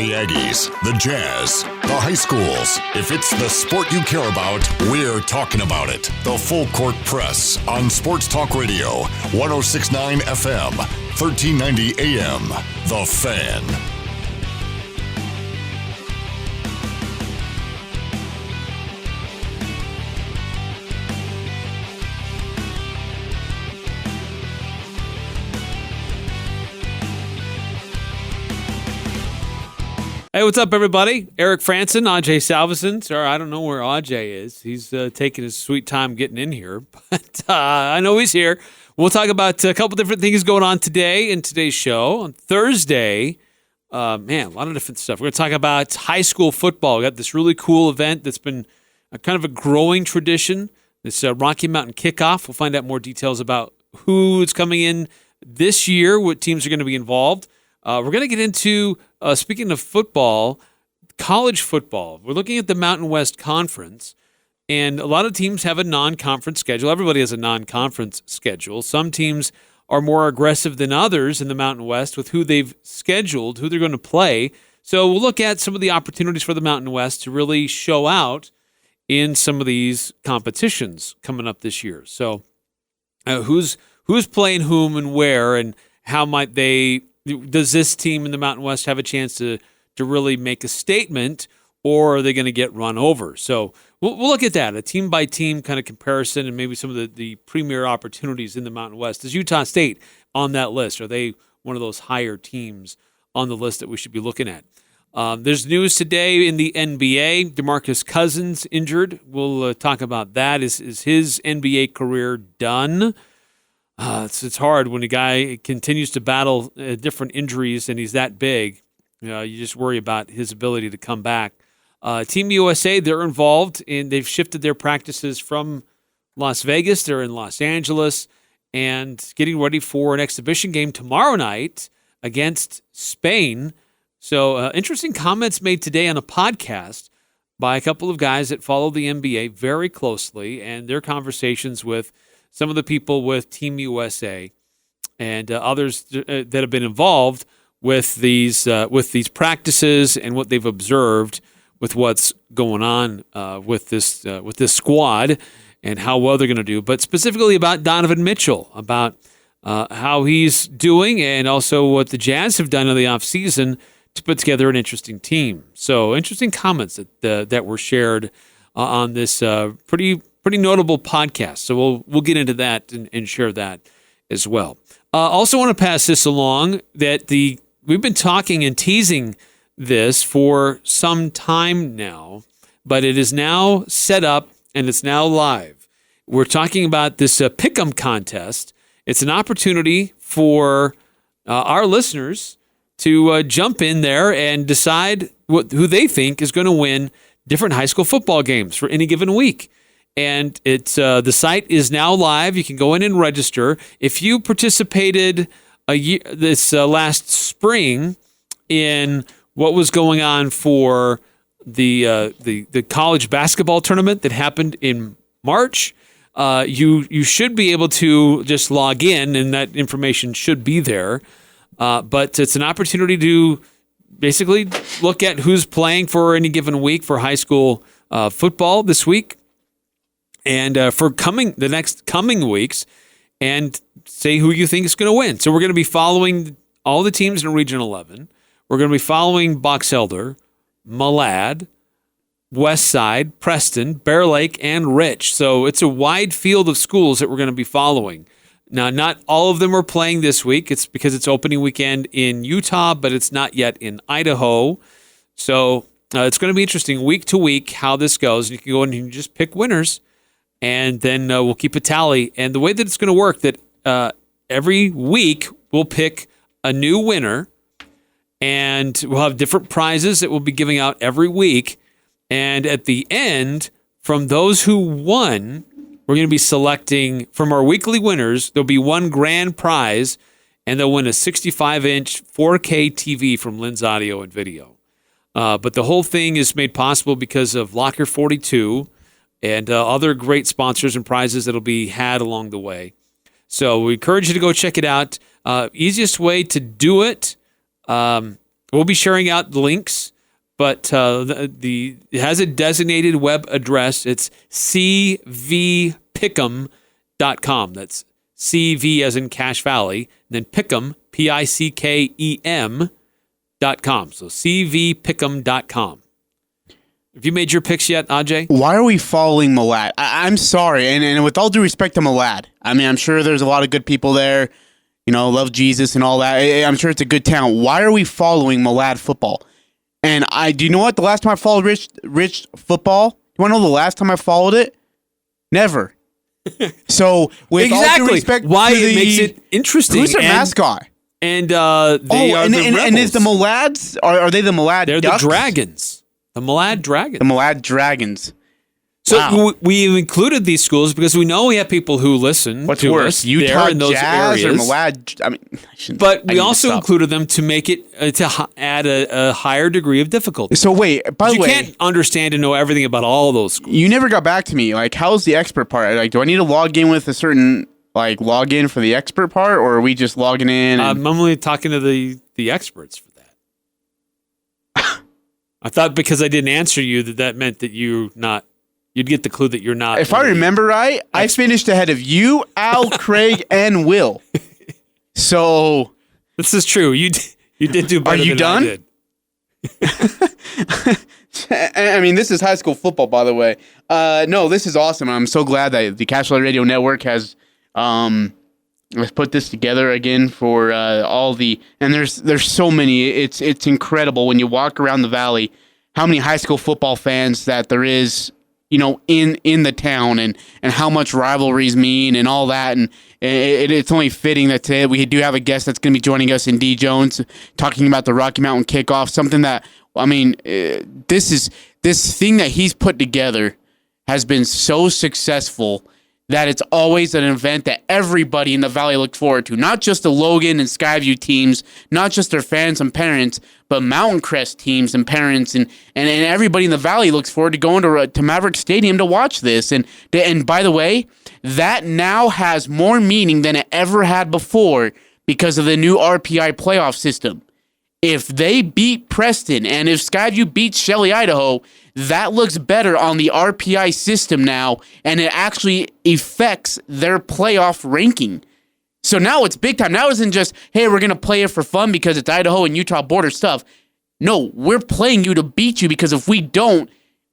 The Aggies, the Jazz, the high schools. If it's the sport you care about, we're talking about it. The Full Court Press on Sports Talk Radio, 106.9 FM, 1390 AM. The Fan. Hey, what's up, everybody? Eric Frandsen, Ajay Salvesen. Sorry, I don't know where Ajay is. He's taking his sweet time getting in here, but I know he's here. We'll talk about a couple different things going on today in today's show. On Thursday, a lot of different stuff. We're going to talk about high school football. We got this really cool event that's been kind of a growing tradition, this Rocky Mountain Kickoff. We'll find out more details about who's coming in this year, what teams are going to be involved. We're going to get into, speaking of football, college football. We're looking at the Mountain West Conference, and a lot of teams have a non-conference schedule. Everybody has a non-conference schedule. Some teams are more aggressive than others in the Mountain West with who they've scheduled, who they're going to play. So we'll look at some of the opportunities for the Mountain West to really show out in some of these competitions coming up this year. So who's playing whom and where, and how might they... Does this team in the Mountain West have a chance to really make a statement, or are they going to get run over? So we'll look at that, a team-by-team kind of comparison, and maybe some of the premier opportunities in the Mountain West. Is Utah State on that list? Are they one of those higher teams on the list that we should be looking at? There's news today in the NBA. DeMarcus Cousins injured. We'll talk about that. Is his NBA career done? It's hard when a guy continues to battle different injuries and he's that big. You just worry about his ability to come back. Team USA, they're involved, and they've shifted their practices from Las Vegas. They're in Los Angeles and getting ready for an exhibition game tomorrow night against Spain. So interesting comments made today on a podcast by a couple of guys that follow the NBA very closely, and their conversations with some of the people with Team USA and others that have been involved with these practices and what they've observed with what's going on with this squad and how well they're going to do. But specifically about Donovan Mitchell, about how he's doing, and also what the Jazz have done in the offseason to put together an interesting team. So interesting comments that were shared on this pretty notable podcast. So we'll get into that and share that as well. Also want to pass this along that we've been talking and teasing this for some time now, but it is now set up and it's now live. We're talking about this pick'em contest. It's an opportunity for our listeners to jump in there and decide who they think is going to win different high school football games for any given week. And it's the site is now live. You can go in and register. If you participated this last spring in what was going on for the college basketball tournament that happened in March, you should be able to just log in, and that information should be there. But it's an opportunity to basically look at who's playing for any given week for high school football this week. And for the next coming weeks, and say who you think is going to win. So we're going to be following all the teams in Region 11. We're going to be following Box Elder, Malad, Westside, Preston, Bear Lake, and Rich. So it's a wide field of schools that we're going to be following. Now, not all of them are playing this week. It's because it's opening weekend in Utah, but it's not yet in Idaho. So it's going to be interesting week to week how this goes. You can go in and just pick winners, and then we'll keep a tally. And the way that it's going to work, that every week we'll pick a new winner, and we'll have different prizes that we'll be giving out every week. And at the end, from those who won, we're going to be selecting from our weekly winners. There'll be one grand prize, and they'll win a 65-inch 4K TV from Lens Audio and Video. But the whole thing is made possible because of Locker 42 and other great sponsors and prizes that'll be had along the way. So we encourage you to go check it out. Easiest way to do it We'll be sharing out the links, but it has a designated web address. It's cvpickem.com. That's CV as in Cache Valley, and then Pickem, PICKEM.com. So cvpickem.com. Have you made your picks yet, Ajay? Why are we following Malad? I'm sorry, and with all due respect to Malad, I mean, I'm sure there's a lot of good people there, love Jesus and all that. I'm sure it's a good town. Why are we following Malad football? And do you know what? The last time I followed Rich football, you want to know the last time I followed it? Never. So, with all due respect why to it makes it interesting. Who's their mascot? And they are the Rebels. And is the Malads, are they the Malad They're Ducks? the Dragons. The Malad Dragons. The Malad Dragons. So wow. we've included these schools because we know we have people who listen What's to worse, us Utah there in those Jazz areas. or Malad? I mean, but we also included them to make it to add a higher degree of difficulty. So wait, by the way, you can't understand and know everything about all of those schools. You never got back to me. Like, how's the expert part? Like, do I need to log in with a certain login for the expert part, or are we just logging in? I'm only talking to the experts for that. I thought because I didn't answer you that meant that you'd get the clue that you're not. If I remember right, I finished ahead of you, Al, Craig, and Will. So this is true. You did do better. Are you than done? I did. I mean, this is high school football, by the way. No, this is awesome. I'm so glad that the Cache Valley Radio Network has put this together again for all the. And there's so many. It's incredible when you walk around the valley, how many high school football fans that there is, in the town, and how much rivalries mean and all that. And it's only fitting that today we do have a guest that's going to be joining us in Dee Jones, talking about the Rocky Mountain Kickoff, something that, I mean, this thing that he's put together has been so successful that it's always an event that everybody in the Valley looks forward to. Not just the Logan and Skyview teams, not just their fans and parents, but Mountain Crest teams and parents, and everybody in the Valley looks forward to going to Maverick Stadium to watch this. And by the way, that now has more meaning than it ever had before because of the new RPI playoff system. If they beat Preston and if Skyview beats Shelley, Idaho, that looks better on the RPI system now, and it actually affects their playoff ranking. So now it's big time. Now it isn't just, hey, we're going to play it for fun because it's Idaho and Utah border stuff. No, we're playing you to beat you, because if we don't,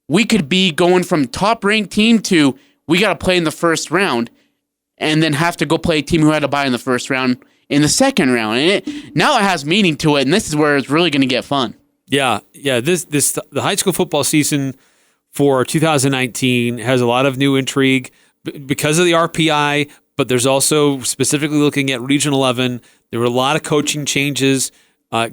we could be going from top-ranked team to we got to play in the first round and then have to go play a team who had to bye in the first round in the second round. And now it has meaning to it, and this is where it's really going to get fun. Yeah. The high school football season for 2019 has a lot of new intrigue because of the RPI, but there's also specifically looking at Region 11. There were a lot of coaching changes,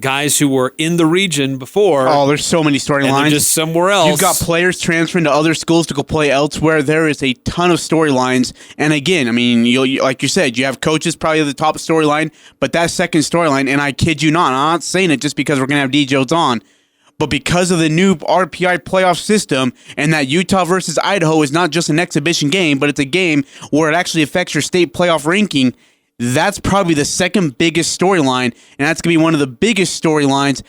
guys who were in the region before. Oh, there's so many storylines. Just somewhere else. You've got players transferring to other schools to go play elsewhere. There is a ton of storylines. And again, I mean, like you said, you have coaches probably the top storyline, but that second storyline, and I kid you not, I'm not saying it just because we're going to have Dee Jones on, but because of the new RPI playoff system, and that Utah versus Idaho is not just an exhibition game, but it's a game where it actually affects your state playoff ranking, that's probably the second biggest storyline, and that's going to be one of the biggest storylines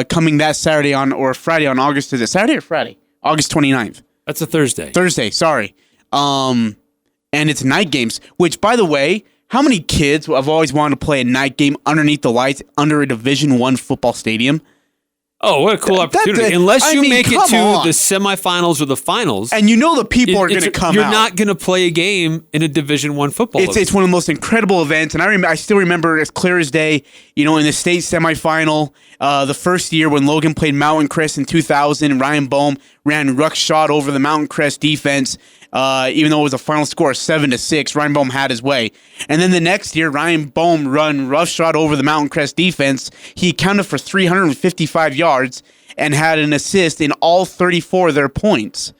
coming that Saturday or Friday on August. Is it Saturday or Friday? August 29th. That's a Thursday. Thursday, sorry. And it's night games, which, by the way, how many kids have always wanted to play a night game underneath the lights under a Division I football stadium? Oh, what a cool opportunity. Unless you make it to the semifinals or the finals. And the people are going to come out. You're not going to play a game in a Division I football event. It's one of the most incredible events. And I still remember as clear as day, in the state semifinal, the first year when Logan played Mountain Crest in 2000, Ryan Bohm ran ruckshot over the Mountain Crest defense. Even though it was a final score of 7-6, Ryan Bohm had his way. And then the next year, Ryan Bohm run roughshod over the Mountain Crest defense. He accounted for 355 yards and had an assist in all 34 of their points.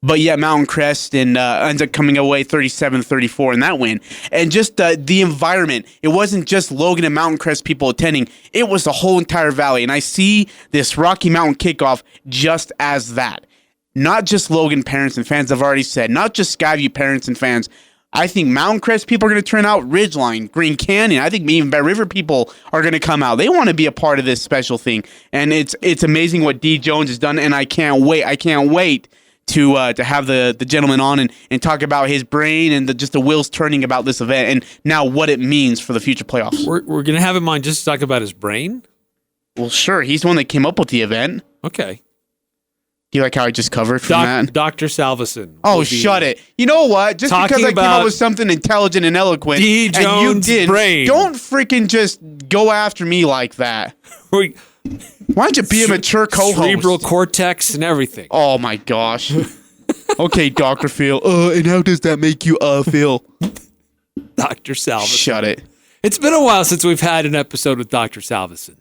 But yeah, Mountain Crest ends up coming away 37-34 in that win. And just the environment, it wasn't just Logan and Mountain Crest people attending. It was the whole entire valley. And I see this Rocky Mountain Kickoff just as that. Not just Logan parents and fans, I've already said. Not just Skyview parents and fans. I think Mountain Crest people are going to turn out, Ridgeline, Green Canyon. I think even Bear River people are going to come out. They want to be a part of this special thing. And it's amazing what Dee Jones has done, and I can't wait. I can't wait to have the gentleman on and talk about his brain and just the wheels turning about this event and now what it means for the future playoffs. We're going to have him on just to talk about his brain? Well, sure. He's the one that came up with the event. Okay. Do you like how I just covered from that? Dr. Salvesen. Oh, shut it. You know what? Just because I came up with something intelligent and eloquent Dee Jones' and you did, brain. Don't freaking just go after me like that. Why don't you be a mature co-host? Cerebral cortex and everything. Oh, my gosh. Okay, Dr. Phil. And how does that make you feel? Dr. Salvesen. Shut it. It's been a while since we've had an episode with Dr. Salvesen.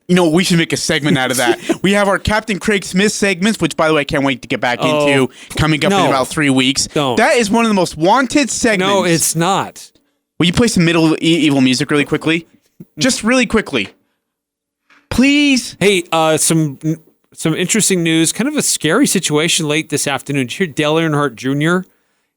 You know, we should make a segment out of that. We have our Captain Craig Smith segments, which, by the way, I can't wait to get back into coming up in about 3 weeks. Don't. That is one of the most wanted segments. No, it's not. Will you play some Middle Evil music really quickly? Just really quickly. Please. Hey, some interesting news. Kind of a scary situation late this afternoon. Did you hear Dale Earnhardt Jr.?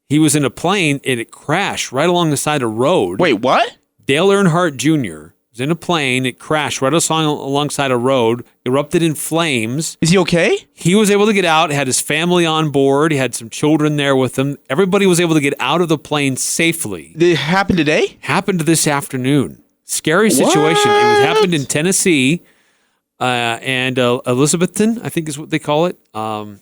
He was in a plane and it crashed right along the side of the road. Wait, what? Dale Earnhardt Jr. was in a plane. It crashed right alongside a road, erupted in flames. Is he okay? He was able to get out, had his family on board. He had some children there with him. Everybody was able to get out of the plane safely. Did it happen today? Happened this afternoon. Scary situation. It happened in Tennessee and Elizabethton, I think is what they call it. And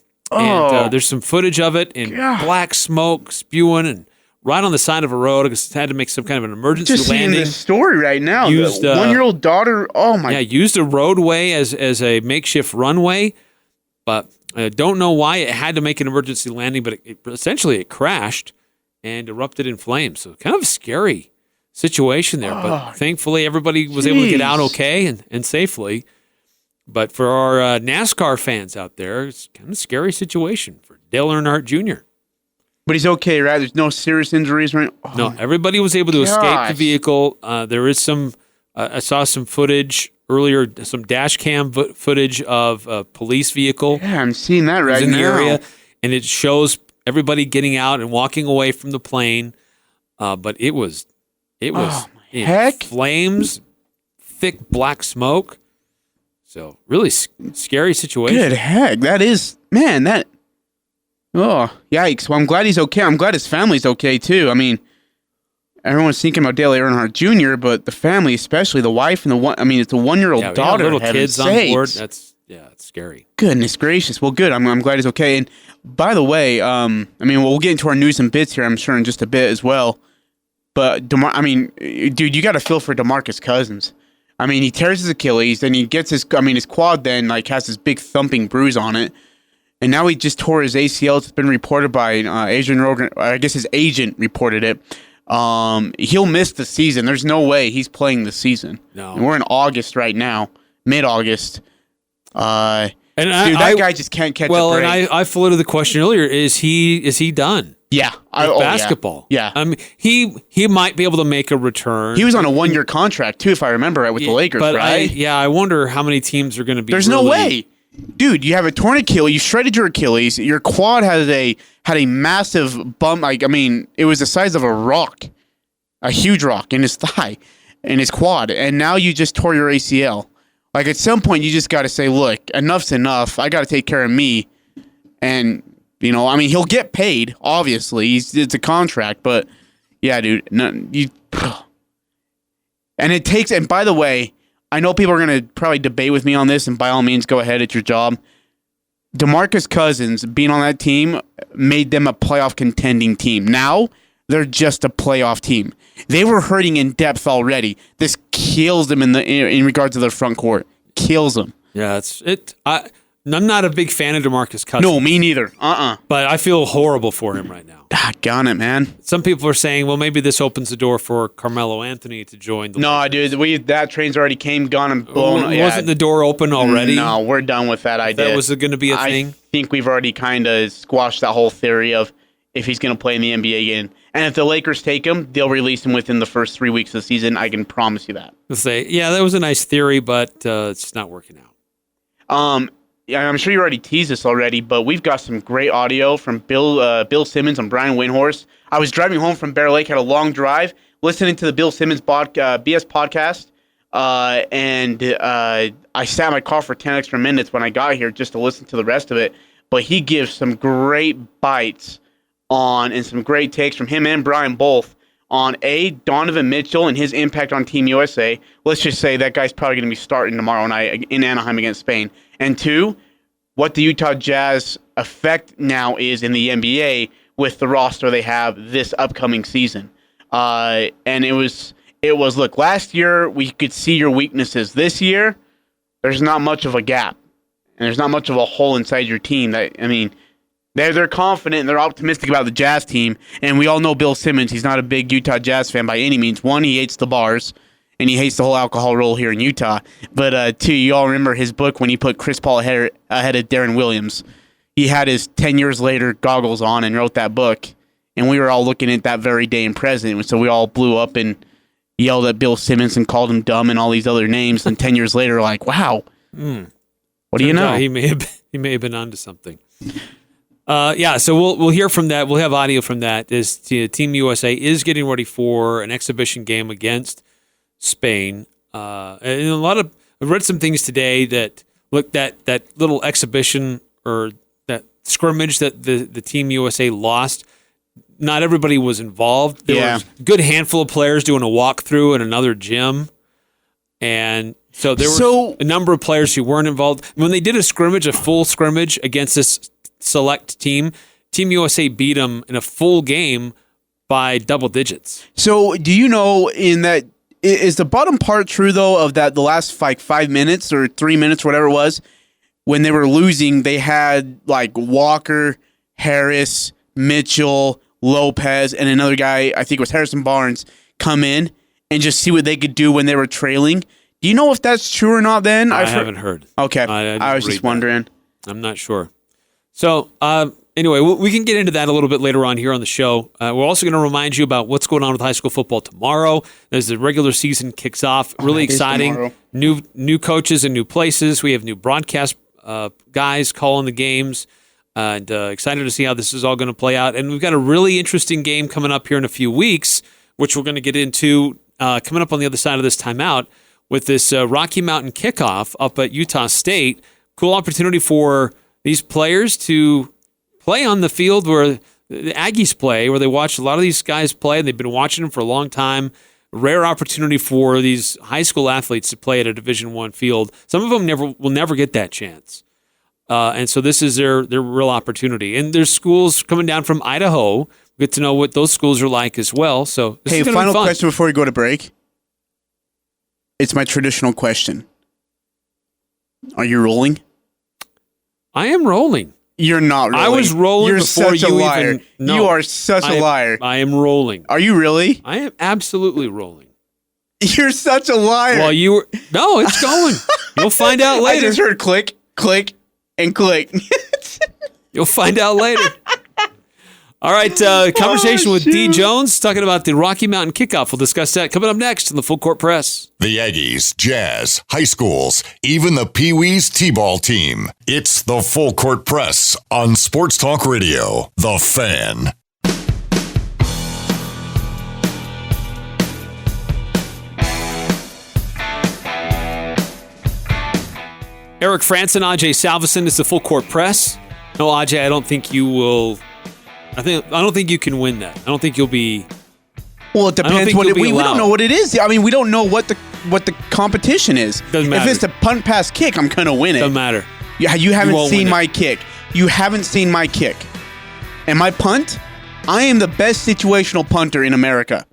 there's some footage of it and black smoke spewing and right on the side of a road. I guess it had to make some kind of an emergency just landing. Just seeing this story right now. Used, the 1-year-old daughter, oh my. Yeah, used a roadway as a makeshift runway, but I don't know why it had to make an emergency landing, but essentially it crashed and erupted in flames. So kind of a scary situation there, but thankfully everybody was able to get out okay and safely. But for our NASCAR fans out there, it's kind of a scary situation for Dale Earnhardt Jr. But he's okay, right? There's no serious injuries, right? Oh, no, everybody was able to escape the vehicle. There is some, I saw some footage earlier, some dash cam footage of a police vehicle. Yeah, I'm seeing that right now. In the area, and it shows everybody getting out and walking away from the plane. But it was in flames, thick black smoke. So really scary situation. Good heck, that is, man, that. Oh, yikes. Well, I'm glad he's okay. I'm glad his family's okay, too. I mean, everyone's thinking about Dale Earnhardt Jr., but the family, especially the wife and it's a 1-year-old daughter. Little kids on board. It's scary. Goodness gracious. Well, good. I'm glad he's okay. And by the way, we'll get into our news and bits here, I'm sure, in just a bit as well. But, dude, you got to feel for DeMarcus Cousins. I mean, he tears his Achilles, then he gets his quad then, has this big thumping bruise on it. And now he just tore his ACL. It's been reported by Adrian Rogan. I guess his agent reported it. He'll miss the season. There's no way he's playing the season. No. And we're in August right now, mid-August. That guy just can't catch a break. Well, and I floated the question earlier: Is he done? Yeah, basketball. Yeah. I mean, he might be able to make a return. He was on a 1-year contract too, if I remember right, with the Lakers. But right? I wonder how many teams are going to be. There's no way. Dude, you have a torn Achilles. You shredded your Achilles. Your quad had a massive bump. It was the size of a rock, a huge rock in his thigh, in his quad. And now you just tore your ACL. At some point, you just got to say, look, enough's enough. I got to take care of me. And he'll get paid. Obviously, it's a contract. But yeah, dude, and it takes. And by the way, I know people are going to probably debate with me on this, and by all means, go ahead. It's your job. DeMarcus Cousins being on that team made them a playoff contending team. Now, they're just a playoff team. They were hurting in depth already. This kills them in regards to their front court. Kills them. Yeah, I'm not a big fan of DeMarcus Cousins. No, me neither. But I feel horrible for him right now. Got it, man. Some people are saying, well, maybe this opens the door for Carmelo Anthony to join the Lakers. Dude, that train's already gone and blown. Wasn't the door open already? No, we're done with that idea. That was going to be a thing? I think we've already kind of squashed that whole theory of if he's going to play in the NBA again. And if the Lakers take him, they'll release him within the first 3 weeks of the season. I can promise you that. That was a nice theory, but it's not working out. I'm sure you already teased this already, but we've got some great audio from Bill Simmons and Brian Windhorst. I was driving home from Bear Lake, had a long drive, listening to the Bill Simmons BS podcast, and I sat in my car for 10 extra minutes when I got here just to listen to the rest of it. But he gives some great bites on and some great takes from him and Brian both on Donovan Mitchell and his impact on Team USA. Let's just say that guy's probably going to be starting tomorrow night in Anaheim against Spain. And 2, what the Utah Jazz effect now is in the NBA with the roster they have this upcoming season. And it was look, last year we could see your weaknesses. This year, there's not much of a gap. And there's not much of a hole inside your team. They're confident and they're optimistic about the Jazz team. And we all know Bill Simmons. He's not a big Utah Jazz fan by any means. 1, he hates the bars, and he hates the whole alcohol rule here in Utah. But 2, you all remember his book when he put Chris Paul ahead of Darren Williams. He had his 10 years later goggles on and wrote that book. And we were all looking at that very day in present. So we all blew up and yelled at Bill Simmons and called him dumb and all these other names. And 10 years later, like, wow. What do you know? He may have been onto something. So we'll hear from that. We'll have audio from that. As Team USA is getting ready for an exhibition game against Spain. And I've read some things today that look that little exhibition or that scrimmage that the Team USA lost. Not everybody was involved. There was a good handful of players doing a walkthrough in another gym, and so there were a number of players who weren't involved. When they did a full scrimmage against this select team, Team USA beat them in a full game by double digits. So do you know in that, is the bottom part true, though, of that the last 5 minutes or 3 minutes, whatever it was, when they were losing, they had like Walker, Harris, Mitchell, Lopez, and another guy, I think it was Harrison Barnes, come in and just see what they could do when they were trailing. Do you know if that's true or not then? I haven't heard. Okay. I was just wondering. I'm not sure. So, anyway, we can get into that a little bit later on here on the show. We're also going to remind you about what's going on with high school football tomorrow as the regular season kicks off. Really exciting. New coaches and new places. We have new broadcast guys calling the games. And excited to see how this is all going to play out. And we've got a really interesting game coming up here in a few weeks, which we're going to get into coming up on the other side of this timeout with this Rocky Mountain Kickoff up at Utah State. Cool opportunity for these players to play on the field where the Aggies play, where they watch a lot of these guys play, and they've been watching them for a long time. Rare opportunity for these high school athletes to play at a Division I field. Some of them will never get that chance. And so this is their real opportunity. And there's schools coming down from Idaho. We get to know what those schools are like as well. So this is final question before we go to break. It's my traditional question. Are you rolling? I am rolling. You're not rolling. I was rolling You're before such a you liar. even... No, you are such a liar. I am rolling. Are you really? I am absolutely rolling. You're such a liar. Well, no, it's going. You'll find out later. I just heard click, click, and click. You'll find out later. All right, conversation with Dee Jones talking about the Rocky Mountain Kickoff. We'll discuss that coming up next in the Full Court Press. The Aggies, Jazz, high schools, even the Pee Wees T-ball team. It's the Full Court Press on Sports Talk Radio, The Fan. Eric Frandsen, Ajay Salvesen is the Full Court Press. No, Ajay, I don't think you will. I don't think you can win that. I don't think you'll be. Well, it depends. We don't know what it is. I mean, we don't know what the competition is. Doesn't matter. If it's a punt, pass, kick, I'm gonna win it. Doesn't matter. You haven't seen my kick. You haven't seen my kick. And my punt, I am the best situational punter in America.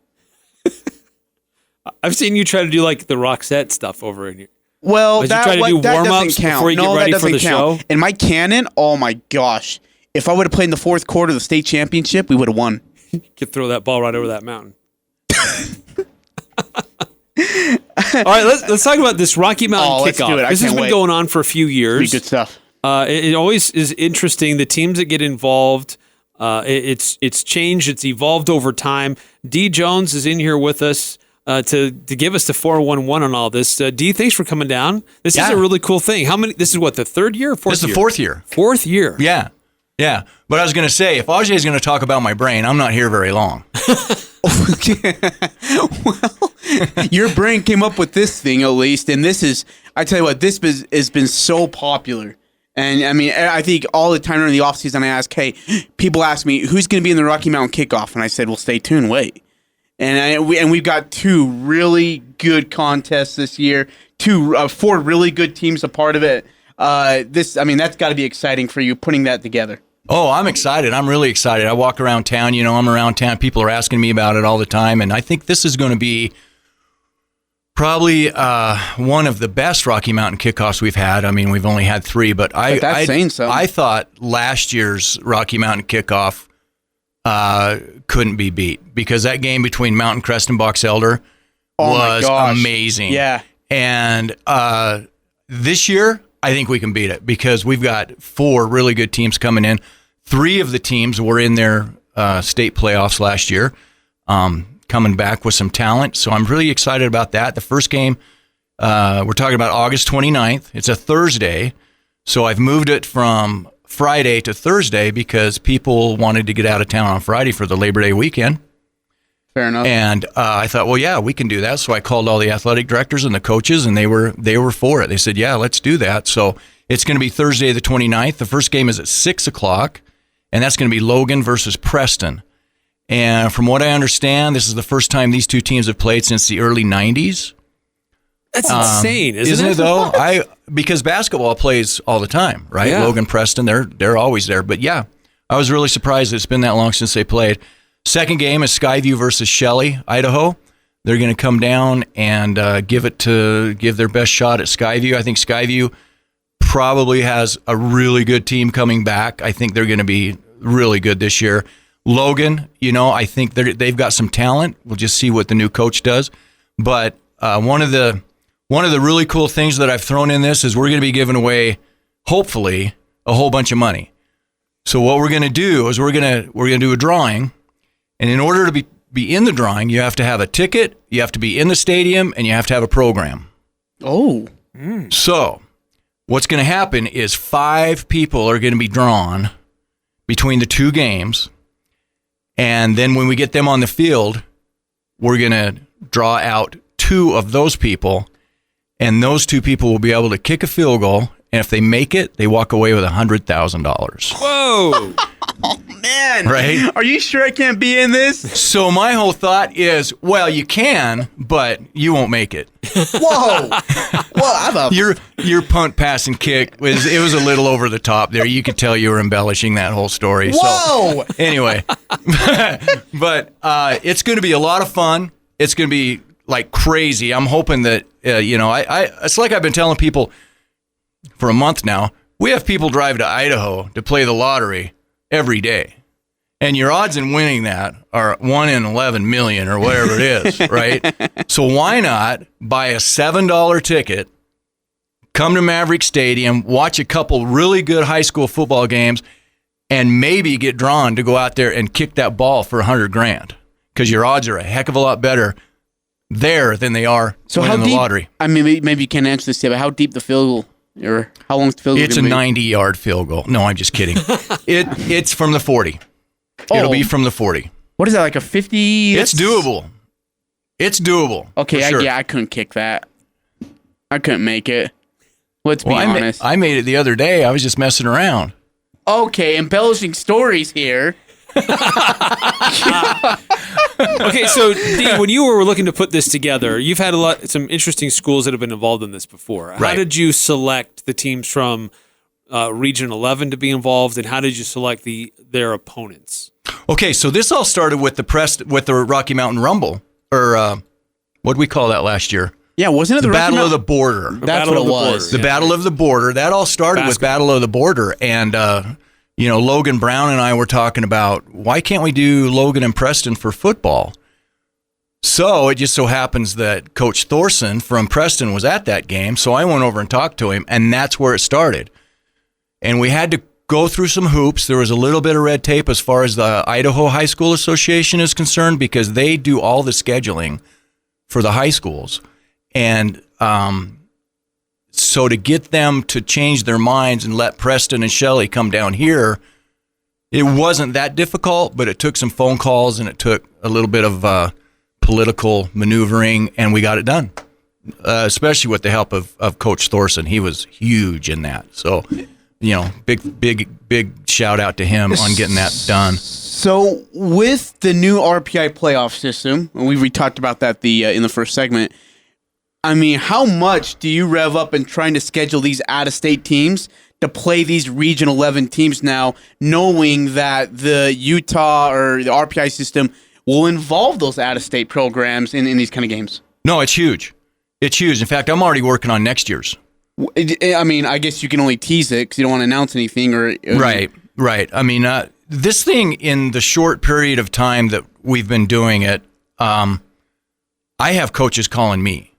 I've seen you try to do like the Roxette stuff over in here. Well, that doesn't count. Before you get ready for the show. And my cannon, oh my gosh. If I would have played in the fourth quarter of the state championship, we would have won. You could throw that ball right over that mountain. All right, let's talk about this Rocky Mountain Kickoff. This has been going on for a few years. Pretty good stuff. It always is interesting. The teams that get involved, it's changed. It's evolved over time. Dee Jones is in here with us. to give us the 411 on all this. Dee, thanks for coming down. This is a really cool thing. How many? This is what, the third year or fourth year? This is the fourth year. Fourth year. Yeah. Yeah. But I was going to say, if Ajay is going to talk about my brain, I'm not here very long. Well, your brain came up with this thing, at least, and this is, I tell you what, this has been so popular. And I mean, I think all the time during the offseason, I ask, hey, people ask me, who's going to be in the Rocky Mountain Kickoff? And I said, well, stay tuned, wait. And we've got two really good contests this year, four really good teams a part of it. That's got to be exciting for you, putting that together. Oh, I'm excited. I'm really excited. I walk around town. I'm around town. People are asking me about it all the time. And I think this is going to be probably one of the best Rocky Mountain kickoffs we've had. I mean, we've only had 3, but that's saying something. I thought last year's Rocky Mountain kickoff couldn't be beat, because that game between Mountain Crest and Box Elder was amazing. Yeah. And this year, I think we can beat it, because we've got 4 really good teams coming in. 3 of the teams were in their state playoffs last year, coming back with some talent. So I'm really excited about that. The first game, we're talking about August 29th. It's a Thursday. So I've moved it from Friday to Thursday because people wanted to get out of town on Friday for the Labor Day weekend. Fair enough. And I thought, well, yeah, we can do that. So I called all the athletic directors and the coaches, and they were for it. They said, yeah, let's do that. So it's going to be Thursday the 29th. The first game is at 6 o'clock, and that's going to be Logan versus Preston. And from what I understand, this is the first time these two teams have played since the early 90s. That's insane, isn't it? Though? Because basketball plays all the time, right? Yeah. Logan, Preston, they're always there. But yeah, I was really surprised it's been that long since they played. Second game is Skyview versus Shelley, Idaho. They're going to come down and give their best shot at Skyview. I think Skyview probably has a really good team coming back. I think they're going to be really good this year. Logan, I think they've got some talent. We'll just see what the new coach does. But one of the really cool things that I've thrown in this is we're going to be giving away, hopefully, a whole bunch of money. So what we're going to do is we're going to do a drawing. And in order to be in the drawing, you have to have a ticket, you have to be in the stadium, and you have to have a program. Oh. So what's going to happen is 5 people are going to be drawn between the 2 games. And then when we get them on the field, we're going to draw out 2 of those people. And those 2 people will be able to kick a field goal. And if they make it, they walk away with $100,000. Whoa. Oh, man. Right? Are you sure I can't be in this? So my whole thought is, well, you can, but you won't make it. Whoa. Well, Your punt, pass, and kick was a little over the top there. You could tell you were embellishing that whole story. Whoa. So anyway, but it's going to be a lot of fun. It's going to be like crazy. I'm hoping that it's like I've been telling people for a month now. We have people drive to Idaho to play the lottery every day. And your odds in winning that are 1 in 11 million or whatever it is, right? So why not buy a $7 ticket, come to Maverick Stadium, watch a couple really good high school football games, and maybe get drawn to go out there and kick that ball for $100,000, because your odds are a heck of a lot better there than they are winning the lottery. I mean, maybe you can't answer this yet, but how deep the field goal? Or how long is the field goal? It's a 90-yard field goal. No, I'm just kidding. It's from the 40. It'll be from the 40. What is that, like a 50? It's doable. It's doable. Okay, sure. I couldn't kick that. I couldn't make it. Let's be honest. I made it the other day. I was just messing around. Okay, embellishing stories here. Okay, so Dee, when you were looking to put this together, you've had some interesting schools that have been involved in this before. How did you select the teams from Region 11 to be involved, and how did you select their opponents? Okay, so this all started with the Rocky Mountain Rumble, or what did we call that last year? Yeah, wasn't it the Battle of the Border? That's what it was. The Battle of the Border. That all started with Battle of the Border, and Logan Brown and I were talking about, why can't we do Logan and Preston for football? So it just so happens that Coach Thorson from Preston was at that game, so I went over and talked to him, and that's where it started. And we had to go through some hoops. There was a little bit of red tape as far as the Idaho High School Association is concerned, because they do all the scheduling for the high schools. And so to get them to change their minds and let Preston and Shelley come down here, it wasn't that difficult, but it took some phone calls and it took a little bit of political maneuvering, and we got it done, especially with the help of Coach Thorson. He was huge in that. So, big shout out to him on getting that done. So with the new RPI playoff system, and we talked about that in the first segment, I mean, how much do you rev up in trying to schedule these out-of-state teams to play these Region 11 teams now, knowing that the Utah or the RPI system will involve those out-of-state programs in these kind of games? No, it's huge. It's huge. In fact, I'm already working on next year's. I mean, I guess you can only tease it because you don't want to announce anything. Right. I mean, this thing, in the short period of time that we've been doing it, I have coaches calling me.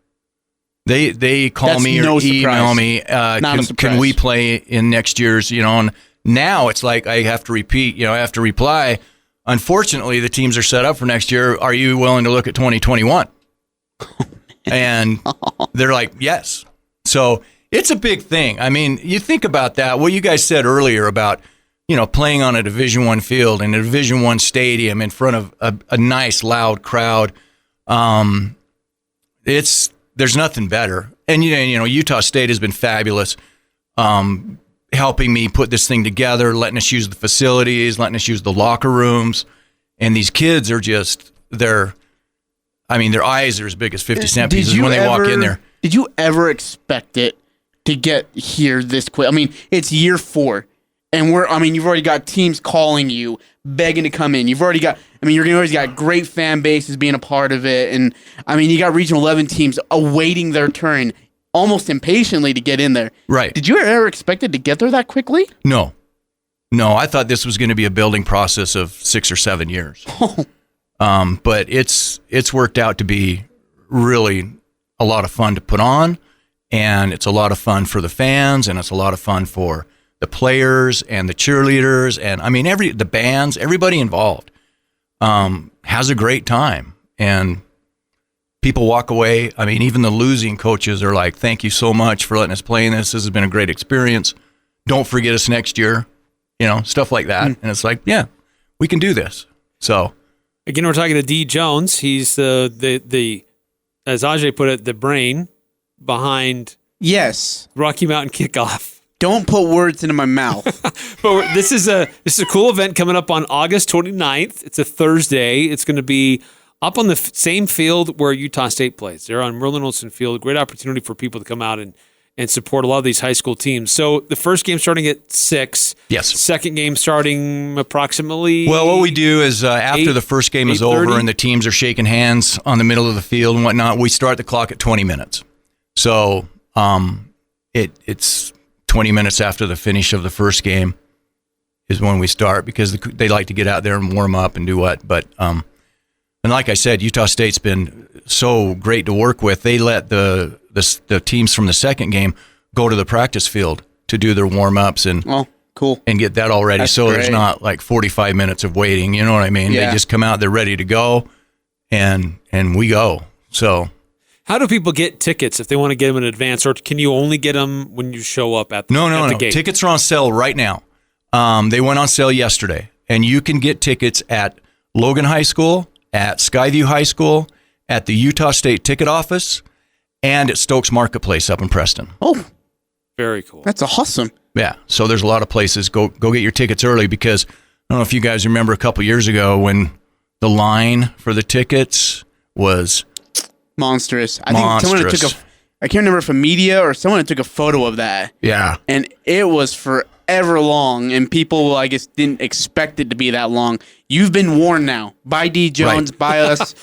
They call me or email me. Can we play in next year's? And now it's like I have to repeat. I have to reply. Unfortunately, the teams are set up for next year. Are you willing to look at 2021? And they're like, yes. So it's a big thing. I mean, you think about that. What you guys said earlier about, playing on a Division I field in a Division I stadium in front of a nice, loud crowd. There's nothing better. And, Utah State has been fabulous, helping me put this thing together, letting us use the facilities, letting us use the locker rooms. And these kids are just, their eyes are as big as 50-cent pieces when they walk in there. Did you ever expect it to get here this quick? I mean, it's year 4. And you've already got teams calling you, begging to come in. You've already got, already got great fan bases being a part of it. And, you got Regional 11 teams awaiting their turn almost impatiently to get in there. Right. Did you ever expect it to get there that quickly? No, I thought this was going to be a building process of 6 or 7 years. But it's worked out to be really a lot of fun to put on, and it's a lot of fun for the fans, and it's a lot of fun for the players and the cheerleaders, and the bands, everybody involved has a great time, and people walk away. Even the losing coaches are like, "Thank you so much for letting us play in this. This has been a great experience. Don't forget us next year." Stuff like that, and it's like, yeah, we can do this. So, again, we're talking to Dee Jones. He's the as Ajay put it, the brain behind Rocky Mountain Kickoff. Don't put words into my mouth. But this is a cool event coming up on August 29th. It's a Thursday. It's going to be up on the same field where Utah State plays. They're on Merlin Olsen Field. Great opportunity for people to come out and support a lot of these high school teams. So the first game starting at 6. Yes. Second game starting approximately. Well, what we do is after the first game is over and the teams are shaking hands on the middle of the field and whatnot, we start the clock at 20 minutes. So it's 20 minutes after the finish of the first game is when we start, because they like to get out there and warm up and do what. But and like I said, Utah State's been so great to work with. They let the teams from the second game go to the practice field to do their warm-ups and cool, and get that all ready. That's so great. There's not like 45 minutes of waiting. You know what I mean? Yeah. They just come out, they're ready to go, and we go. So how do people get tickets if they want to get them in advance, or can you only get them when you show up at the No. gate? Tickets are on sale right now. They went on sale yesterday, and you can get tickets at Logan High School, at Skyview High School, at the Utah State ticket office, and at Stokes Marketplace up in Preston. Oh, very cool. That's awesome. Yeah, so there's a lot of places. Go get your tickets early, because I don't know if you guys remember a couple years ago when the line for the tickets was monstrous. I think someone took I can't remember if a media or someone took a photo of that. Yeah. And it was forever long, and people, I guess, didn't expect it to be that long. You've been warned now by Dee Jones, right. by us.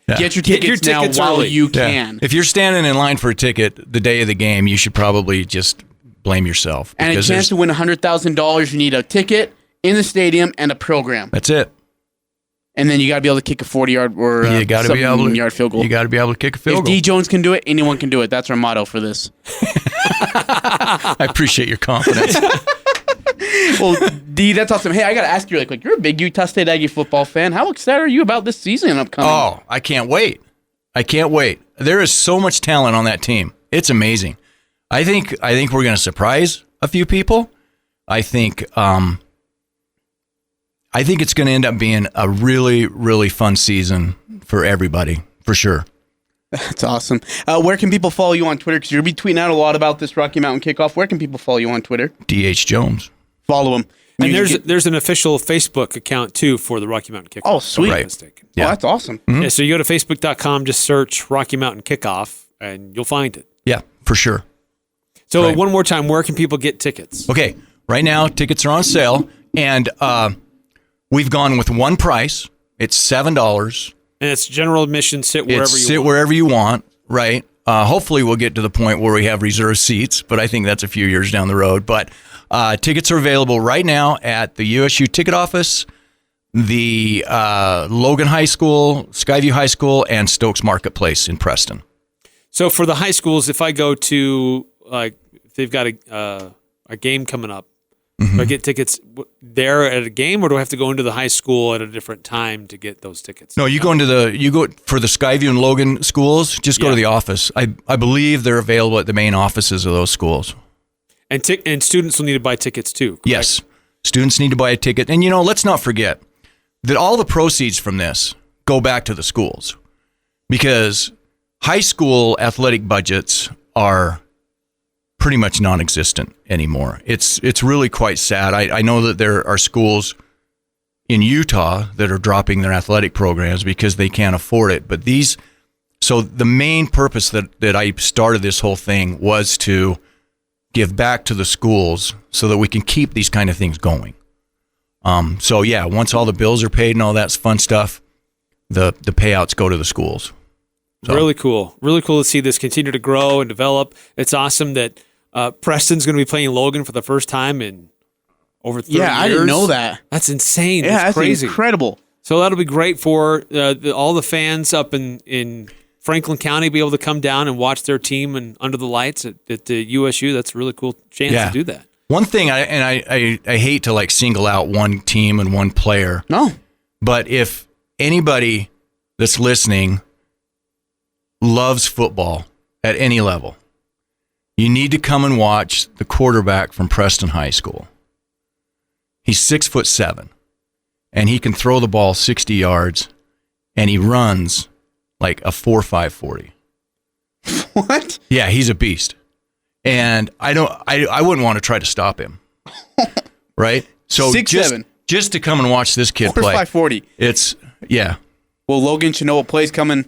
Yeah. Get your tickets now while early. You can. If you're standing in line for a ticket the day of the game, you should probably just blame yourself. And a chance to win $100,000, you need a ticket in the stadium and a program. That's it. And then you got to be able to kick a 40-yard or yard field goal. You got to be able to kick a field goal. If Dee Jones can do it, anyone can do it. That's our motto for this. I appreciate your confidence. Well, Dee, that's awesome. Hey, I got to ask you really quick. You're a big Utah State Aggie football fan. How excited are you about this season upcoming? Oh, I can't wait. there is so much talent on that team. It's amazing. I think we're going to surprise a few people. I think it's going to end up being a really, really fun season for everybody, for sure. That's awesome. Where can people follow you on Twitter? Because you'll be tweeting out a lot about this Rocky Mountain Kickoff. Where can people follow you on Twitter? DH Jones. Follow him. And there's an official Facebook account, too, for the Rocky Mountain Kickoff. Oh, sweet. Right. Yeah. Oh, that's awesome. Mm-hmm. Yeah, so you go to Facebook.com, just search Rocky Mountain Kickoff, and you'll find it. Yeah, for sure. So Right. one more time, where can people get tickets? Okay, right now tickets are on sale, and we've gone with one price. It's $7. And it's general admission, sit wherever you want. Wherever you want, right? Hopefully we'll get to the point where we have reserved seats, but I think that's a few years down the road. But tickets are available right now at the USU ticket office, the Logan High School, Skyview High School, and Stokes Marketplace in Preston. So for the high schools, if I go to, like, if they've got a game coming up, do I get tickets there at a game, or do I have to go into the high school at a different time to get those tickets? No, you go for the Skyview and Logan schools, just go to the office. I believe they're available at the main offices of those schools. And students will need to buy tickets too, correct? Yes. Students need to buy a ticket. And, let's not forget that all the proceeds from this go back to the schools, because high school athletic budgets are pretty much non-existent anymore. It's really quite sad. I know that there are schools in Utah that are dropping their athletic programs because they can't afford it. But so the main purpose that I started this whole thing was to give back to the schools so that we can keep these kind of things going. So yeah, once all the bills are paid and all that fun stuff, the payouts go to the schools. So. Really cool. Really cool to see this continue to grow and develop. It's awesome that Preston's going to be playing Logan for the first time in over 30 years. Yeah, I didn't know that. That's insane. Yeah, that's crazy. incredible. So that'll be great for all the fans up in Franklin County be able to come down and watch their team and under the lights at the USU. That's a really cool chance to do that. One thing, I hate to single out one team and one player. No. But if anybody that's listening loves football at any level, you need to come and watch the quarterback from Preston High School. He's 6'7", and he can throw the ball 60 yards, and he runs like a 4.5 40. What? Yeah, he's a beast. And I wouldn't want to try to stop him. Right? So 6'7". Just to come and watch this kid play. 4.5 40. It's yeah. Well, Logan should know what play's coming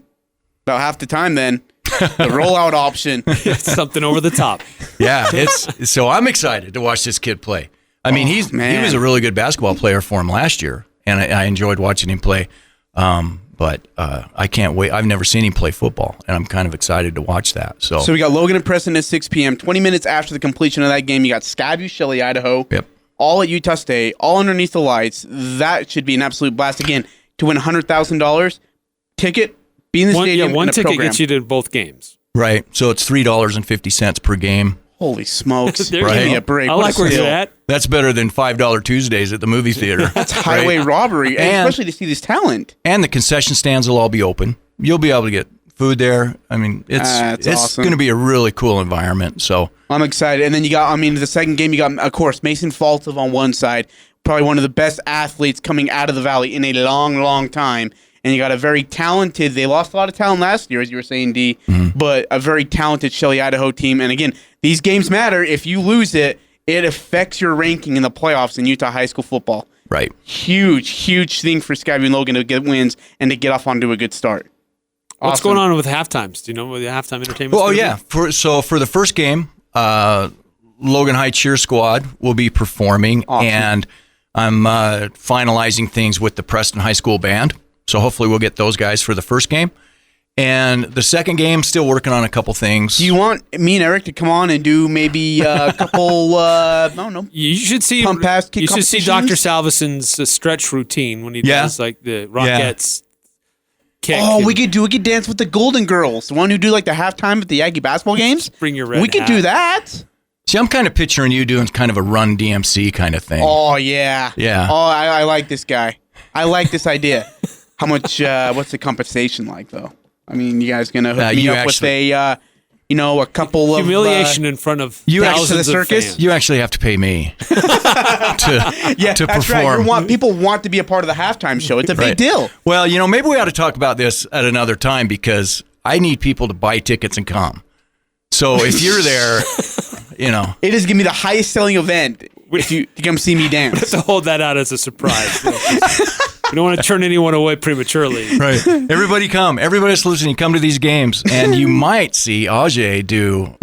about half the time then. The rollout option. It's something over the top. Yeah, so I'm excited to watch this kid play. I mean, he was a really good basketball player for him last year, and I enjoyed watching him play. But I can't wait. I've never seen him play football, and I'm kind of excited to watch that. So we got Logan and Preston at 6 p.m. 20 minutes after the completion of that game, you got Skyview, Shelley, Idaho. Yep. All at Utah State, all underneath the lights. That should be an absolute blast. Again, to win $100,000, ticket, be in the stadium. One ticket program. gets you to both games. Right. So it's $3.50 per game. Holy smokes. There Give you me go. a break. I What like a where steal. you're at. That's better than $5 Tuesdays at the movie theater. That's highway robbery, and especially to see this talent. And the concession stands will all be open. You'll be able to get food there. I mean, it's awesome. going to be a really cool environment. So I'm excited. And then you got, the second game, you got, of course, Mason Faltov on one side, probably one of the best athletes coming out of the Valley in a long, long time. And you got a very talented, they lost a lot of talent last year, as you were saying, Dee, but a very talented Shelley, Idaho team. And again, these games matter. If you lose it, it affects your ranking in the playoffs in Utah high school football. right. Huge, huge thing for Skyview and Logan to get wins and to get off onto a good start. What's Awesome. going on with halftimes? Do you know what the halftime entertainment? Well, yeah. For the first game, Logan High Cheer Squad will be performing, Awesome. and I'm finalizing things with the Preston High School band. So hopefully we'll get those guys for the first game. And the second game, still working on a couple things. Do you want me and Eric to come on and do maybe a couple, I don't know. You should see. Pump pass kick You should see competitions? Dr. Salvesen's stretch routine when he Yeah. does like the Rockettes kick. Oh, and we could dance with the Golden Girls. The one who do like the halftime at the Aggie basketball games. Bring your red We could hat. do that. See, I'm kind of picturing you doing kind of a Run DMC kind of thing. Oh, yeah. Yeah. Oh, I like this guy. I like this idea. How much, what's the compensation like, though? I mean, you guys gonna hook me you up actually- with a couple of humiliation in front of You thousands to the of circus? fans. You actually have to pay me to Yeah, to that's perform. right. People want to be a part of the halftime show. It's a big Right. deal. Well, maybe we ought to talk about this at another time because I need people to buy tickets and come. So if you're there, It is gonna be the highest selling event if you to come see me dance. To hold that out as a surprise. We don't want to turn anyone away prematurely. right, everybody come. Everybody that's listening, come to these games, and you might see Ajay do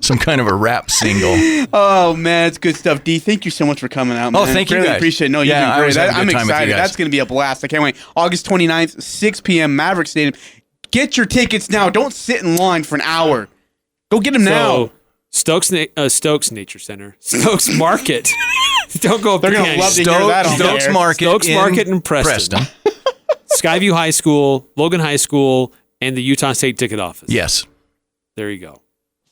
some kind of a rap single. Oh man, it's good stuff. D, thank you so much for coming out, man. Oh, thank you, Really guys. appreciate it. No, Yeah, you've I been was great. having a I'm good time with you excited. guys. That's gonna be a blast. I can't wait. August 29th, 6 p.m. Maverick Stadium. Get your tickets now. Don't sit in line for an hour. Go get them now. So Stokes Nature Center, Stokes Market. Don't go up They're to gonna love to hear that on Stokes there. Market, Stokes Market in Preston. Skyview High School, Logan High School, and the Utah State Ticket Office. Yes. There you go.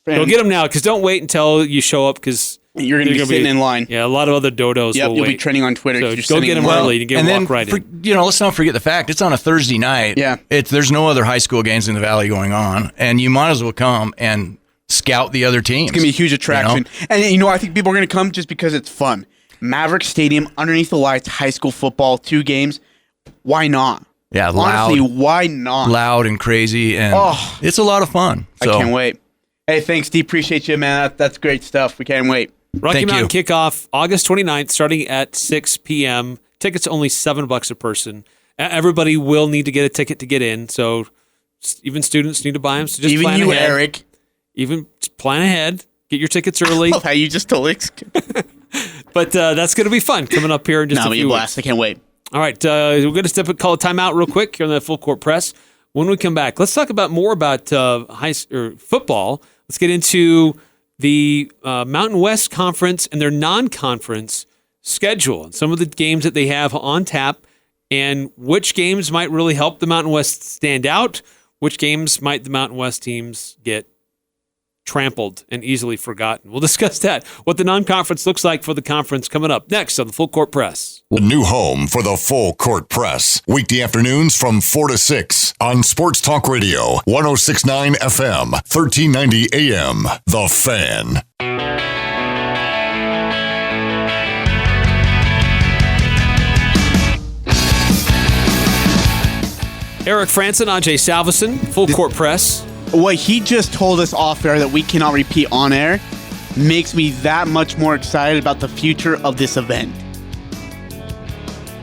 And Go get them now, because don't wait until you show up, because You're gonna be sitting in line. Yeah, a lot of other dodos Yep, will you'll wait. be trending on Twitter. So 'cause you're go sitting get in them line. early. You can and walk then, right in. let's not forget the fact it's on a Thursday night. Yeah. There's no other high school games in the Valley going on, and you might as well come and scout the other teams. It's gonna be a huge attraction, and I think people are gonna come just because it's fun. Maverick Stadium, underneath the lights, high school football, 2 games. Why not? Yeah, Honestly, loud, why not? loud and crazy, and it's a lot of fun. I So, can't wait. Hey, thanks, D. Appreciate you, man. That's great stuff. We can't wait. Rocky Thank Mountain you. Kickoff, August 29th, starting at 6 p.m. Tickets only $7 a person. Everybody will need to get a ticket to get in, so even students need to buy them. So just Even plan you, ahead. Eric. Even plan ahead. Get your tickets early. How you just told Ix. But that's going to be fun coming up here in just Nah, a be a few blast. weeks. I can't wait. All right, we're going to call a timeout real quick here on the Full Court Press. When we come back, let's talk more about football. Let's get into the Mountain West Conference and their non-conference schedule, and some of the games that they have on tap, and which games might really help the Mountain West stand out, which games might the Mountain West teams get trampled and easily forgotten. We'll discuss that, what the non-conference looks like for the conference, coming up next on the Full Court Press. A new home for the Full Court Press. Weekday afternoons from 4 to 6 on Sports Talk Radio, 106.9 FM, 1390 AM. The Fan. Eric Frandsen, Ajay Salvesen, Full Court Press. What he just told us off air that we cannot repeat on air makes me that much more excited about the future of this event.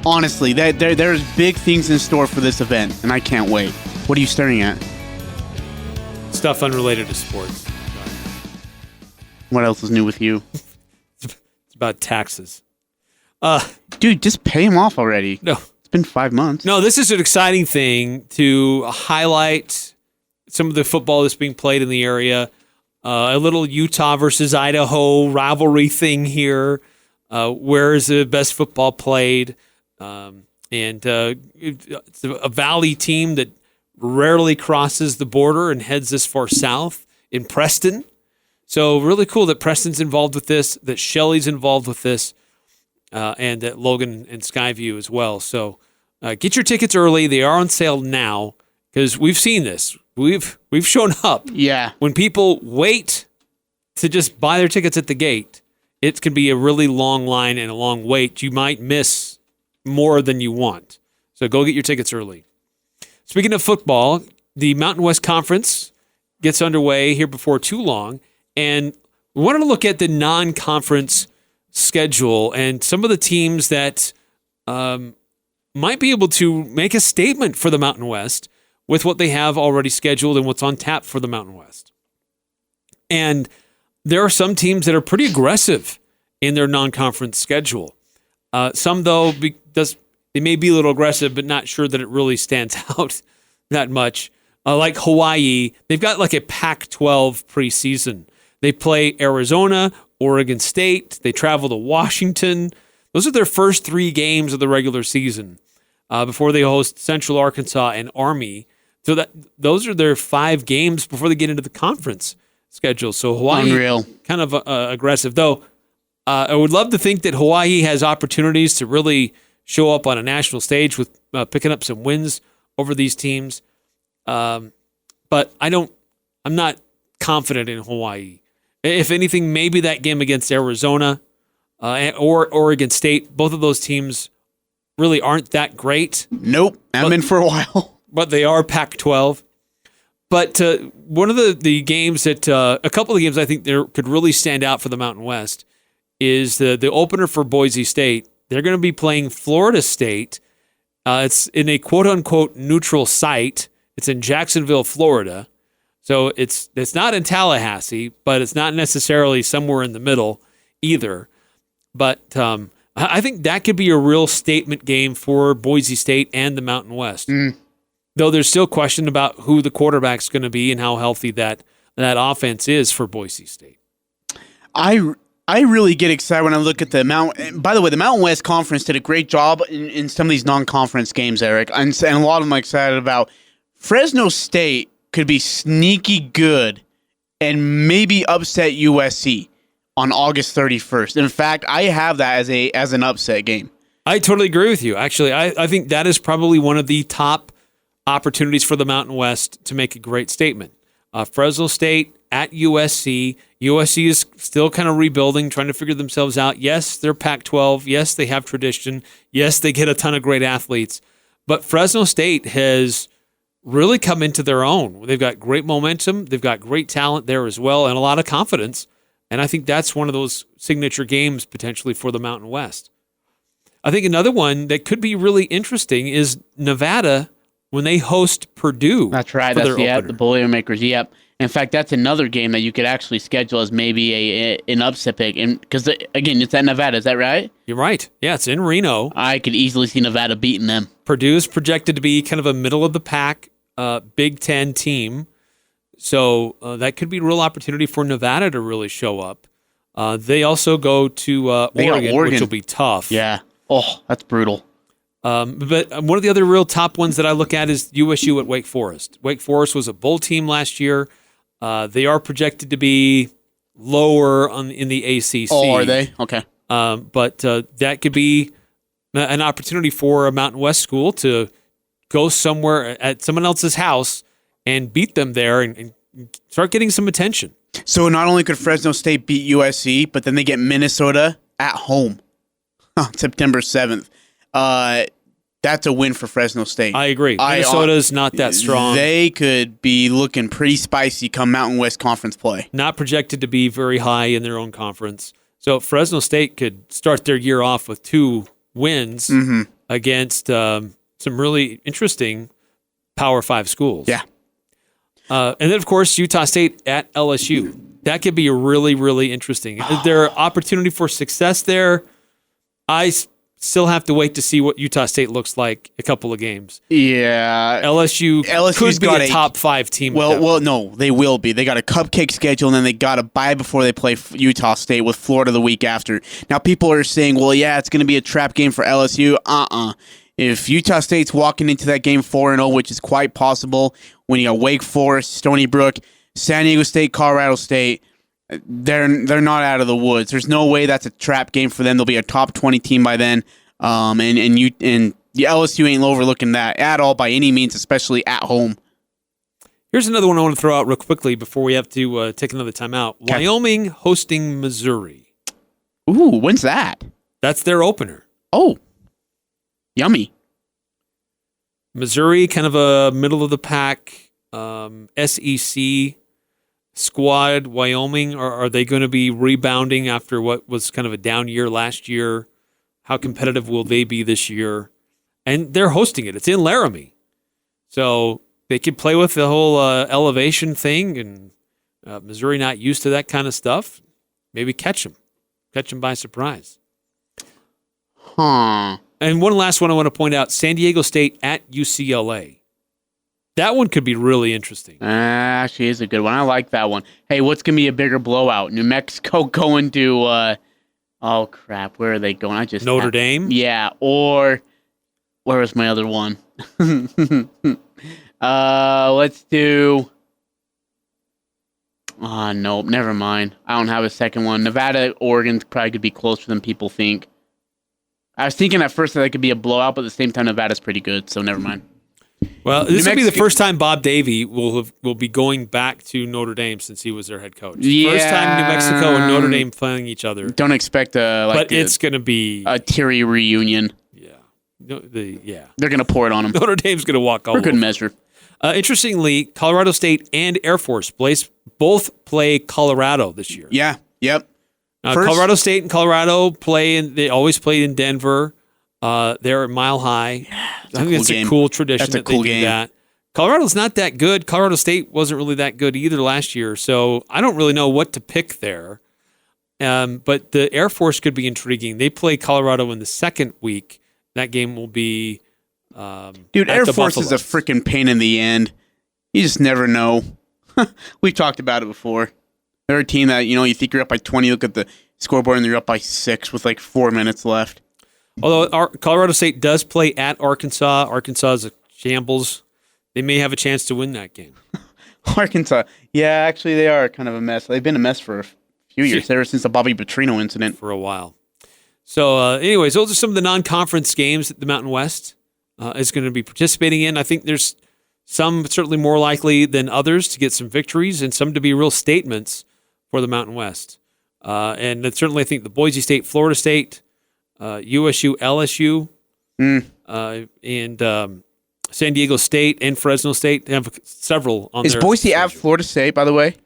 Honestly, there's big things in store for this event, and I can't wait. What are you staring at? Stuff unrelated to sports. What else is new with you? It's about taxes. Dude, just pay him off already. No. It's been 5 months. No, this is an exciting thing to highlight some of the football that's being played in the area. A little Utah versus Idaho rivalry thing here. Where is the best football played? It's a Valley team that rarely crosses the border and heads this far south in Preston. So really cool that Preston's involved with this, that Shelley's involved with this, and that Logan and Skyview as well. So get your tickets early. They are on sale now because we've seen this. We've shown up. Yeah. When people wait to just buy their tickets at the gate, it can be a really long line and a long wait. You might miss more than you want. So go get your tickets early. Speaking of football, the Mountain West Conference gets underway here before too long, and we wanted to look at the non-conference schedule and some of the teams that might be able to make a statement for the Mountain West with what they have already scheduled and what's on tap for the Mountain West. And there are some teams that are pretty aggressive in their non-conference schedule. Some, though, because they may be a little aggressive, but not sure that it really stands out that much. Like Hawaii, they've got like a Pac-12 preseason. They play Arizona, Oregon State. They travel to Washington. Those are their first 3 games of the regular season before they host Central Arkansas and Army. So those are their 5 games before they get into the conference schedule. So Hawaii, Unreal. kind of aggressive. Though I would love to think that Hawaii has opportunities to really show up on a national stage with picking up some wins over these teams. But I'm not confident in Hawaii. If anything, maybe that game against Arizona or Oregon State, both of those teams really aren't that great. Nope. I'm in for a while. But they are Pac-12. But one of the games that a couple of games I think there could really stand out for the Mountain West is the opener for Boise State. They're going to be playing Florida State. It's in a quote-unquote neutral site. It's in Jacksonville, Florida. So it's not in Tallahassee, but it's not necessarily somewhere in the middle either. But I think that could be a real statement game for Boise State and the Mountain West. Though there's still question about who the quarterback's going to be and how healthy that offense is for Boise State. I really get excited when I look at the Mountain. By the way, the Mountain West Conference did a great job in some of these non-conference games, Eric, and a lot of them I'm excited about. Fresno State could be sneaky good and maybe upset USC on August 31st. In fact, I have that as an upset game. I totally agree with you. Actually, I think that is probably one of the top opportunities for the Mountain West to make a great statement. Fresno State at USC. USC is still kind of rebuilding, trying to figure themselves out. Yes, they're Pac-12. Yes, they have tradition. Yes, they get a ton of great athletes. But Fresno State has really come into their own. They've got great momentum. They've got great talent there as well and a lot of confidence. And I think that's one of those signature games potentially for the Mountain West. I think another one that could be really interesting is Nevada when they host Purdue. That's right. That's the Boilermakers. Yep. In fact, that's another game that you could actually schedule as maybe an upset pick. And because again, it's at Nevada. Is that right? You're right. Yeah, it's in Reno. I could easily see Nevada beating them. Purdue is projected to be kind of a middle of the pack Big Ten team. So that could be a real opportunity for Nevada to really show up. They also go to Oregon, which will be tough. Yeah. Oh, that's brutal. But one of the other real top ones that I look at is USU at Wake Forest. Wake Forest was a bowl team last year. They are projected to be lower in the ACC. Oh, are they? Okay. But that could be an opportunity for a Mountain West school to go somewhere at someone else's house and beat them there and start getting some attention. So not only could Fresno State beat USC, but then they get Minnesota at home on September 7th. That's a win for Fresno State. I agree. Minnesota's not that strong. They could be looking pretty spicy come Mountain West Conference play. Not projected to be very high in their own conference. So Fresno State could start their year off with 2 wins against some really interesting Power 5 schools. Yeah. And then, of course, Utah State at LSU. That could be really, really interesting. Is there opportunity for success there? I still have to wait to see what Utah State looks like a couple of games. Yeah. LSU's could be a top 5 team. Well, no, they will be. They got a cupcake schedule, and then they got a bye before they play Utah State with Florida the week after. Now, people are saying, well, yeah, it's going to be a trap game for LSU. If Utah State's walking into that game 4-0, which is quite possible, when you got Wake Forest, Stony Brook, San Diego State, Colorado State, they're not out of the woods. There's no way that's a trap game for them. They'll be a top 20 team by then. And the LSU ain't overlooking that at all by any means, especially at home. Here's another one I want to throw out real quickly before we have to take another timeout. Okay. Wyoming hosting Missouri. Ooh, when's that? That's their opener. Oh, yummy. Missouri, kind of a middle of the pack SEC squad. Wyoming, are they going to be rebounding after what was kind of a down year last year? How competitive will they be this year? And they're hosting it. It's in Laramie. So they could play with the whole elevation thing, and Missouri not used to that kind of stuff. Maybe catch them by surprise. Huh. And one last one I want to point out, San Diego State at UCLA. That one could be really interesting. Actually, is a good one. I like that one. Hey, what's going to be a bigger blowout? New Mexico going to, oh, crap, where are they going? Notre Dame? Yeah, or, where was my other one? Let's do, nope, never mind. I don't have a second one. Nevada, Oregon probably could be closer than people think. I was thinking at first that it could be a blowout, but at the same time, Nevada's pretty good, so never mind. Well, this will be the first time Bob Davie will be going back to Notre Dame since he was their head coach. Yeah. First time New Mexico and Notre Dame playing each other. Don't expect it's going to be a teary reunion. Yeah. They're going to pour it on them. Notre Dame's going to walk all For over. good measure. Interestingly, Colorado State and Air Force both play Colorado this year. Yeah. Yep. Colorado State and Colorado they always played in Denver. They're at Mile High. I think that's a cool tradition that they do that. Colorado's not that good. Colorado State wasn't really that good either last year, so I don't really know what to pick there. But the Air Force could be intriguing. They play Colorado in the second week. That game will be Air Force is a freaking pain in the end. You just never know. We've talked about it before. They're a team that, you think you're up by 20, look at the scoreboard, and you're up by 6 with like 4 minutes left. Although Colorado State does play at Arkansas. Arkansas is a shambles. They may have a chance to win that game. Arkansas. Yeah, actually, they are kind of a mess. They've been a mess for a few years, ever since the Bobby Petrino incident. For a while. So, anyways, those are some of the non-conference games that the Mountain West is going to be participating in. I think there's some certainly more likely than others to get some victories and some to be real statements for the Mountain West. And certainly I think the Boise State, Florida State, USU, LSU, and San Diego State and Fresno State have several on Is their Boise schedule. at Florida State, by the way?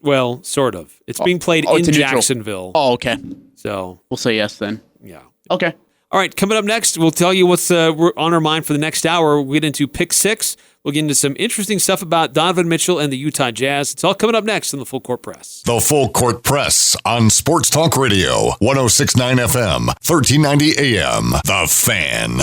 Well, sort of. It's being played in Jacksonville. Oh, okay. So we'll say yes then. Yeah. Okay. All right, coming up next, we'll tell you what's on our mind for the next hour. We'll get into Pick 6. We'll get into some interesting stuff about Donovan Mitchell and the Utah Jazz. It's all coming up next on the Full Court Press. The Full Court Press on Sports Talk Radio, 106.9 FM, 1390 AM. The Fan.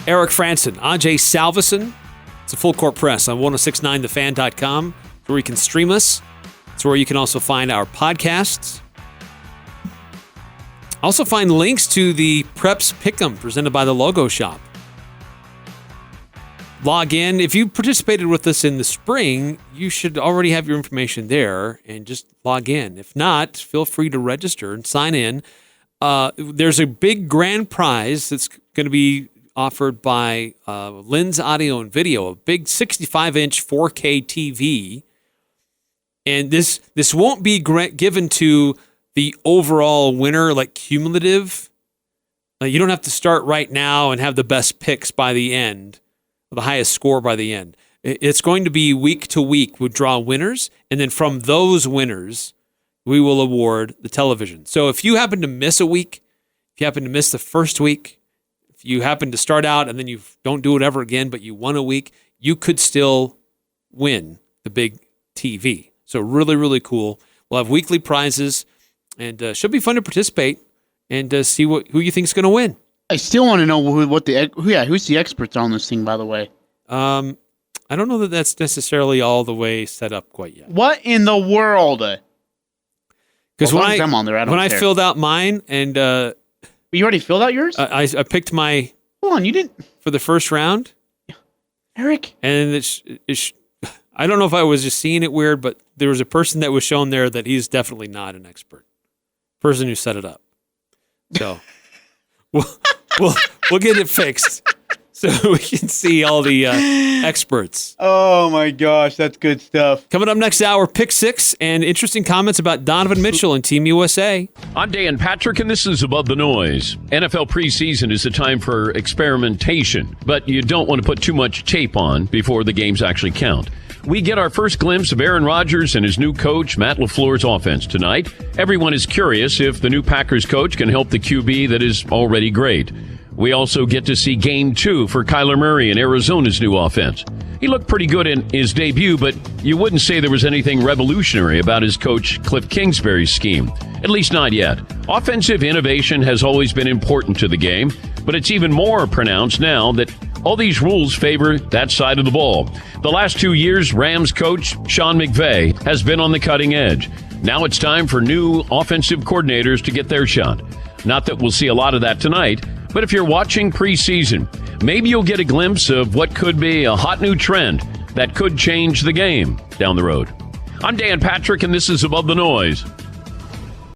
Eric Frandsen, Ajay Salvesen. It's a Full Court Press on 1069thefan.com. It's where you can stream us. It's where you can also find our podcasts. Also find links to the Preps Pick'em presented by the Logo Shop. Log in. If you participated with us in the spring, you should already have your information there and just log in. If not, feel free to register and sign in. There's a big grand prize that's going to be offered by Lens Audio and Video, a big 65-inch 4K TV. And this won't be given to the overall winner, like cumulative. You don't have to start right now and have the best picks by the end, or the highest score by the end. It's going to be week to week. We'll draw winners, and then from those winners, we will award the television. So if you happen to miss a week, if you happen to miss the first week, if you happen to start out and then you don't do it ever again, but you won a week, you could still win the big TV. So really, really cool. We'll have weekly prizes, and should be fun to participate and see who you think is going to win. I still want to know who's the experts on this thing, by the way. I don't know that that's necessarily all the way set up quite yet. What in the world? Because when I care. filled out mine and you already filled out yours? I picked my. Hold on, you didn't for the first round, Eric. And I don't know if I was just seeing it weird, but there was a person that was shown there that he's definitely not an expert. Person who set it up. So we'll get it fixed so we can see all the experts. Oh my gosh, that's good stuff. Coming up next hour, Pick 6 and interesting comments about Donovan Mitchell and Team USA. I'm Dan Patrick, and this is Above the Noise. NFL preseason is a time for experimentation, but you don't want to put too much tape on before the games actually count. We get our first glimpse of Aaron Rodgers and his new coach, Matt LaFleur's offense tonight. Everyone is curious if the new Packers coach can help the QB that is already great. We also get to see Game 2 for Kyler Murray and Arizona's new offense. He looked pretty good in his debut, but you wouldn't say there was anything revolutionary about his coach Cliff Kingsbury's scheme. At least not yet. Offensive innovation has always been important to the game, but it's even more pronounced now that all these rules favor that side of the ball. The last 2 years, Rams coach Sean McVay has been on the cutting edge. Now it's time for new offensive coordinators to get their shot. Not that we'll see a lot of that tonight, but if you're watching preseason, maybe you'll get a glimpse of what could be a hot new trend that could change the game down the road. I'm Dan Patrick, and this is Above the Noise.